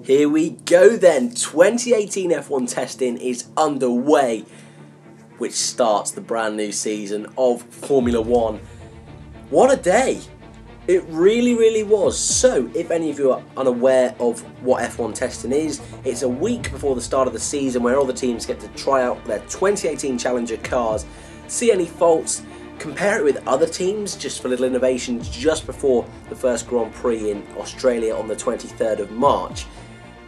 Here we go then, 2018 F1 testing is underway, which starts the brand new season of Formula 1. What a day! It really was. So, if any of you are unaware of what F1 testing is, it's a week before the start of the season where all the teams get to try out their 2018 Challenger cars, see any faults, compare it with other teams just for little innovations just before the first Grand Prix in Australia on the 23rd of March.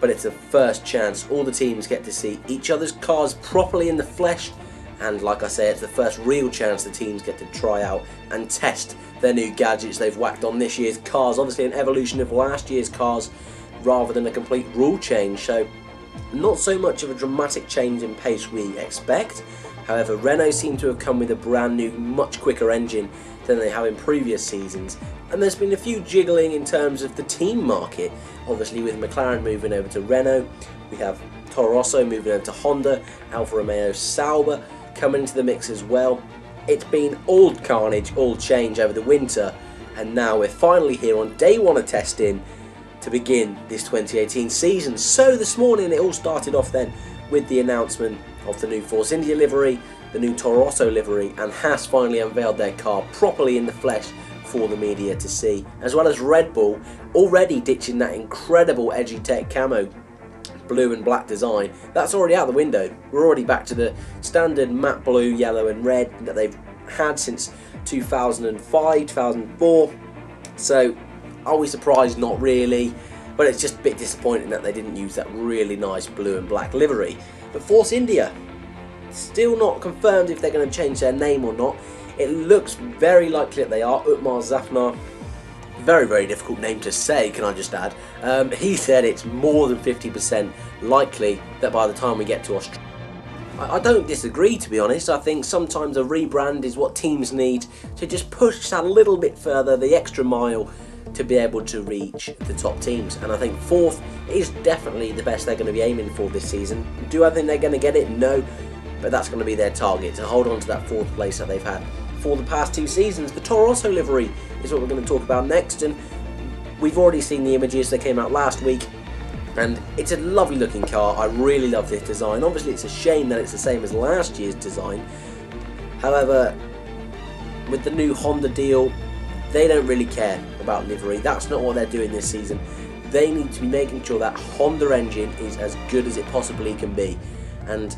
But it's the first chance all the teams get to see each other's cars properly in the flesh, and like I say, it's the first real chance the teams get to try out and test their new gadgets they've whacked on this year's cars. Obviously an evolution of last year's cars rather than a complete rule change, so not so much of a dramatic change in pace we expect. However, Renault seem to have come with a brand new, much quicker engine than they have in previous seasons, and there's been a few jiggling in terms of the team market. Obviously with McLaren moving over to Renault, we have Toro moving over to Honda, Alfa Romeo Sauber coming into the mix as well. It's been all carnage, all change over the winter, and now we're finally here on day one of testing to begin this 2018 season. So this morning it all started off then with the announcement of the new Force India livery, the new Toro livery, and Haas finally unveiled their car properly in the flesh for the media to see, as well as Red Bull already ditching that incredible Edgy-Tech camo blue and black design. That's already out the window. We're already back to the standard matte blue, yellow and red that they've had since 2005, 2004. So are we surprised? Not really, but it's just a bit disappointing that they didn't use that really nice blue and black livery. But Force India, still not confirmed if they're going to change their name or not. It looks very likely that they are. Utmar Zafnar, very difficult name to say, can I just add. He said it's more than 50% likely that by the time we get to Australia. I don't disagree, to be honest. I think sometimes a rebrand is what teams need to just push that a little bit further, the extra mile, to be able to reach the top teams. And I think fourth is definitely the best they're going to be aiming for this season. Do I think they're going to get it? No. But that's going to be their target, to hold on to that fourth place that they've had for the past two seasons. The Toro livery is what we're going to talk about next, and we've already seen the images that came out last week, and it's a lovely looking car. I really love this design. Obviously it's a shame that it's the same as last year's design. However, with the new Honda deal, they don't really care about livery. That's not what they're doing this season. They need to be making sure that Honda engine is as good as it possibly can be, and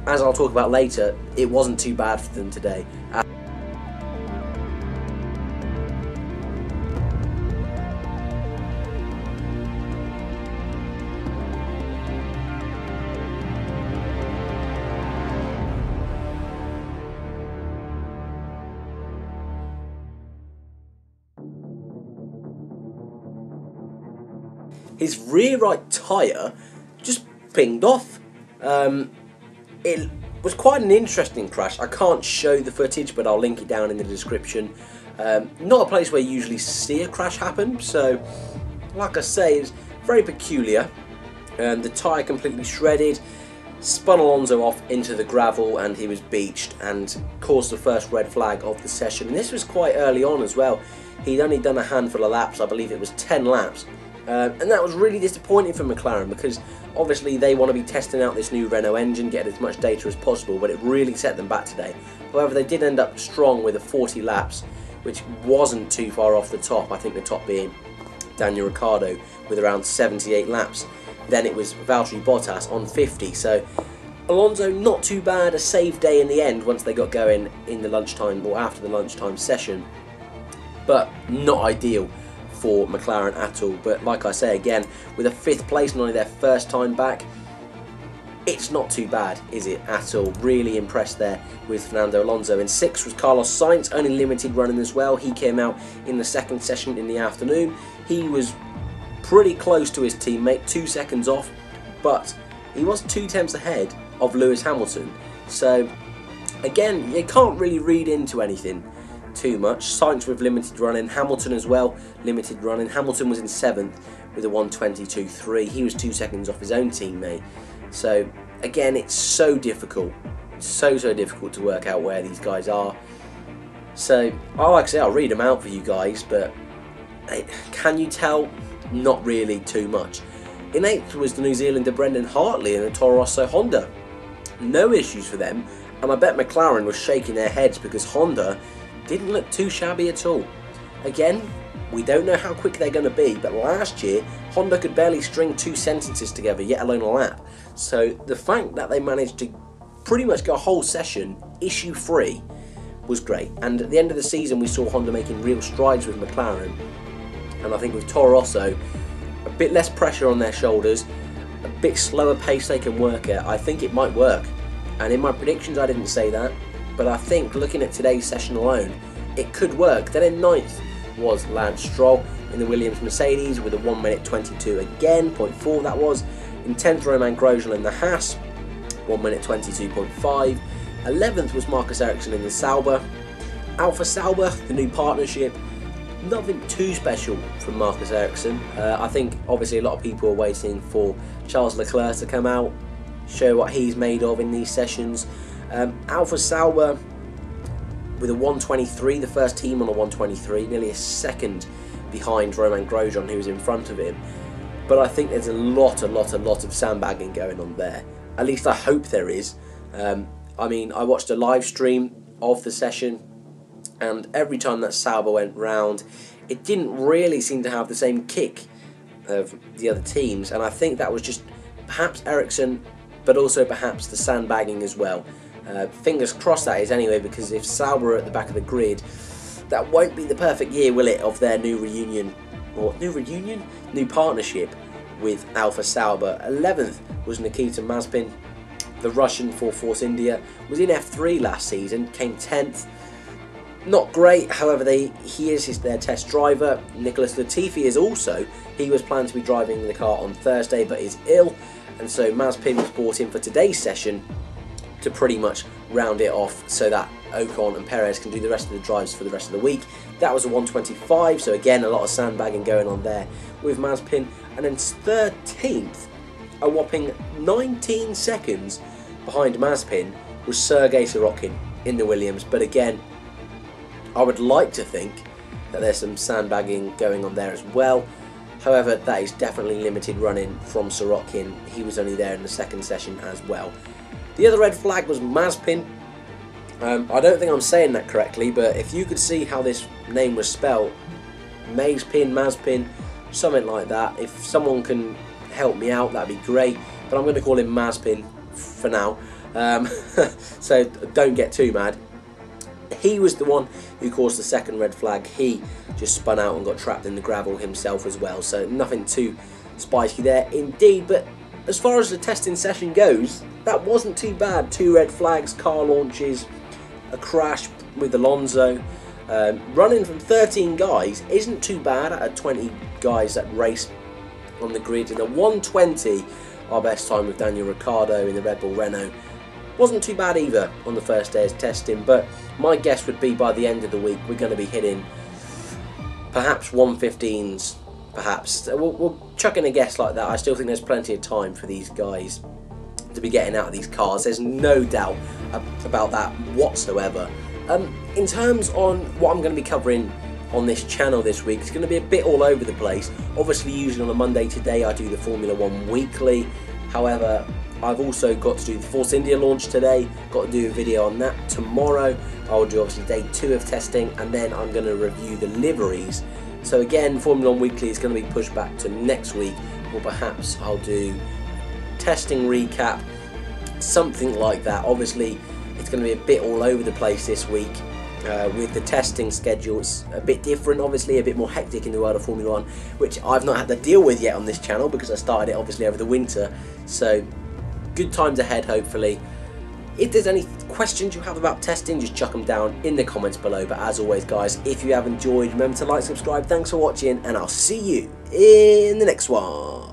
as I'll talk about later, it wasn't too bad for them today. His rear right tyre just pinged off. It was quite an interesting crash. I can't show the footage, but I'll link it down in the description. Not a place where you usually see a crash happen, so like I say, it's very peculiar. The tyre completely shredded, spun Alonso off into the gravel, and he was beached and caused the first red flag of the session. And this was quite early on as well. He'd only done a handful of laps, I believe it was 10 laps. And that was really disappointing for McLaren, because obviously they want to be testing out this new Renault engine, getting as much data as possible, but it really set them back today. However, they did end up strong with a 40 laps, which wasn't too far off the top. I think the top being Daniel Ricciardo with around 78 laps. Then it was Valtteri Bottas on 50. So Alonso, not too bad, a safe day in the end once they got going in the lunchtime or after the lunchtime session, but not ideal for McLaren at all. But like I say again, with a 5th place and only their first time back, it's not too bad, is it, at all? Really impressed there with Fernando Alonso. In 6th was Carlos Sainz, only limited running as well. He came out in the second session in the afternoon. He was pretty close to his teammate, 2 seconds off, but he was 2 tenths ahead of Lewis Hamilton. So again, you can't really read into anything too much. Sainz with limited running, Hamilton as well, limited running. Hamilton was in 7th with a 1:22.3. He was 2 seconds off his own teammate. So again, it's so difficult, so difficult to work out where these guys are. So like I say, I'll read them out for you guys, but can you tell? Not really too much. In 8th was the New Zealander Brendon Hartley in the Toro Rosso-Honda. No issues for them, and I bet McLaren was shaking their heads because Honda didn't look too shabby at all. Again, we don't know how quick they're going to be, but last year Honda could barely string 2 sentences together, yet alone a lap. So the fact that they managed to pretty much go a whole session issue-free was great. And at the end of the season we saw Honda making real strides with McLaren, and I think with Toro Rosso, a bit less pressure on their shoulders, a bit slower pace they can work at, I think it might work. And in my predictions I didn't say that, but I think looking at today's session alone, it could work. Then in 9th was Lance Stroll in the Williams Mercedes with a 1 minute 22 again, 0.4 that was. In 10th, Romain Grosjean in the Haas, 1 minute 22.5. 11th was Marcus Ericsson in the Sauber. Alpha Sauber, the new partnership, nothing too special from Marcus Ericsson. I think obviously a lot of people are waiting for Charles Leclerc to come out, show what he's made of in these sessions. Alpha Sauber with a 123, the first team on a 123, nearly a second behind Romain Grosjean, who was in front of him. But I think there's a lot of sandbagging going on there. At least I hope there is. I mean, I watched a live stream of the session, and every time that Sauber went round, it didn't really seem to have the same kick of the other teams, and I think that was just perhaps Ericsson, but also perhaps the sandbagging as well. Fingers crossed that is anyway, because if Sauber are at the back of the grid, that won't be the perfect year, will it, of their new reunion, or new partnership with Alpha Sauber. 11th was Nikita Mazepin, the Russian for Force India, was in F3 last season, came 10th. Not great, however, he is their test driver. Nicholas Latifi is also, he was planned to be driving the car on Thursday but is ill, and so Mazepin was brought in for today's session to pretty much round it off so that Ocon and Perez can do the rest of the drives for the rest of the week. That was a 125, so again a lot of sandbagging going on there with Mazepin. And then 13th, a whopping 19 seconds behind Mazepin, was Sergey Sirotkin in the Williams. But again, I would like to think that there's some sandbagging going on there as well. However, that is definitely limited running from Sirotkin. He was only there in the second session as well. The other red flag was Mazepin. I don't think I'm saying that correctly, but if you could see how this name was spelled, Mazepin, something like that. If someone can help me out, that'd be great. But I'm going to call him Mazepin for now. So don't get too mad. He was the one who caused the second red flag. He just spun out and got trapped in the gravel himself as well. So nothing too spiky there indeed. But as far as the testing session goes, that wasn't too bad. 2 red flags, car launches, a crash with Alonso. Running from 13 guys isn't too bad at 20 guys that race on the grid. In a 120, our best time with Daniel Ricciardo in the Red Bull-Renault. Wasn't too bad either on the first day of testing, but my guess would be by the end of the week we're going to be hitting perhaps 115s, perhaps. We'll chuck in a guess like that. I still think there's plenty of time for these guys to be getting out of these cars. There's no doubt about that whatsoever. In terms on what I'm going to be covering on this channel this week, it's going to be a bit all over the place. Obviously, usually on a Monday today I do the Formula 1 weekly. However, I've also got to do the Force India launch today, got to do a video on that tomorrow. I'll do obviously day 2 of testing, and then I'm going to review the liveries. So again, Formula 1 weekly is going to be pushed back to next week, or perhaps I'll do testing recap, something like that. Obviously, it's going to be a bit all over the place this week. With the testing schedule, it's a bit different, obviously a bit more hectic in the world of Formula 1, which I've not had to deal with yet on this channel because I started it obviously over the winter. So good times ahead, hopefully. If there's any questions you have about testing, just chuck them down in the comments below. But as always, guys, if you have enjoyed, remember to like, subscribe. Thanks for watching, and I'll see you in the next one.